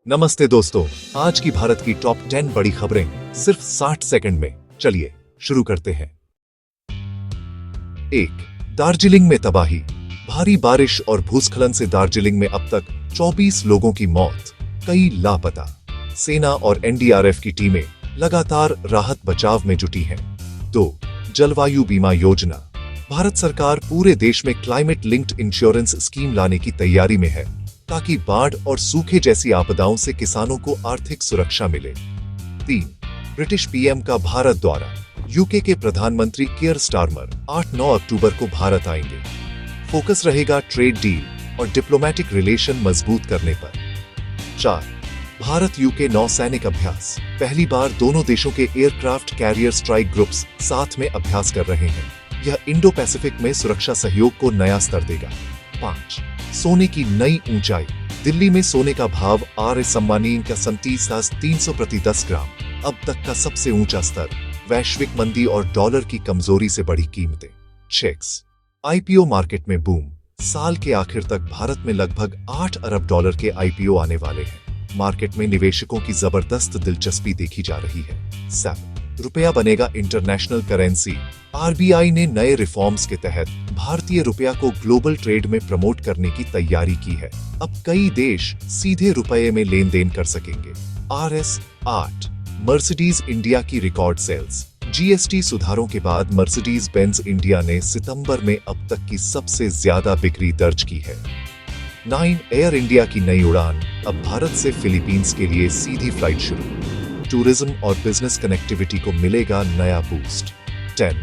नमस्ते दोस्तों, आज की भारत की टॉप 10 बड़ी खबरें सिर्फ 60 सेकंड में। चलिए शुरू करते हैं। 1. दार्जिलिंग में तबाही। भारी बारिश और भूस्खलन से दार्जिलिंग में अब तक 24 लोगों की मौत, कई लापता। सेना और एनडीआरएफ की टीमें लगातार राहत बचाव में जुटी हैं। 2. जलवायु बीमा योजना। भारत सरकार पूरे देश में क्लाइमेट लिंक्ड इंश्योरेंस स्कीम लाने की तैयारी में है, ताकि बाढ़ और सूखे जैसी आपदाओं से किसानों को आर्थिक सुरक्षा मिले। 3. ब्रिटिश पीएम का भारत दौरा। यूके के प्रधानमंत्री कियर स्टारमर 8-9 अक्टूबर को भारत आएंगे। फोकस रहेगा ट्रेड डील और डिप्लोमेटिक रिलेशन मजबूत करने पर। 4. भारत यूके नौसैनिक अभ्यास। पहली बार दोनों देशों के एयरक्राफ्ट कैरियर स्ट्राइक ग्रुप्स साथ में अभ्यास कर रहे हैं। यह इंडो पैसिफिक में सुरक्षा सहयोग को नया स्तर देगा। 5. सोने की नई ऊंचाई। दिल्ली में सोने का भाव आर सम्मानीय का 37,300 प्रति 10 ग्राम, अब तक का सबसे ऊंचा स्तर। वैश्विक मंदी और डॉलर की कमजोरी से बढ़ी कीमतें। 6. आईपीओ मार्केट में बूम। साल के आखिर तक भारत में लगभग $8 अरब के आईपीओ आने वाले हैं। मार्केट में निवेशकों की जबरदस्त दिलचस्पी देखी जा रही है। 7. रुपया बनेगा इंटरनेशनल करेंसी। आरबीआई ने नए रिफॉर्म्स के तहत भारतीय रुपया को ग्लोबल ट्रेड में प्रमोट करने की तैयारी की है। अब कई देश सीधे रुपये में लेन देन कर सकेंगे। RS 8. मर्सिडीज इंडिया की रिकॉर्ड सेल्स। जीएसटी सुधारों के बाद मर्सिडीज बेंज इंडिया ने सितंबर में अब तक की सबसे ज्यादा बिक्री दर्ज की है। 9. एयर इंडिया की नई उड़ान। अब भारत से फिलीपींस के लिए सीधी फ्लाइट शुरू। टूरिज्म और बिजनेस कनेक्टिविटी को मिलेगा नया बूस्ट। 10.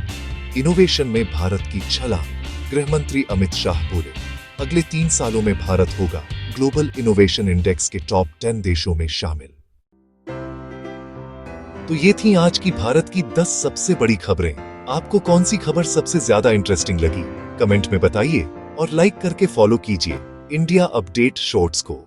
इनोवेशन में भारत की छलांग। गृह मंत्री अमित शाह बोले, अगले 3 सालों में भारत होगा ग्लोबल इनोवेशन इंडेक्स के टॉप 10 देशों में शामिल। तो ये थी आज की भारत की 10 सबसे बड़ी खबरें। आपको कौन सी खबर सबसे ज्यादा इंटरेस्टिंग लगी? कमेंट में बताइए और लाइक करके फॉलो कीजिए इंडिया अपडेट शॉर्ट्स को।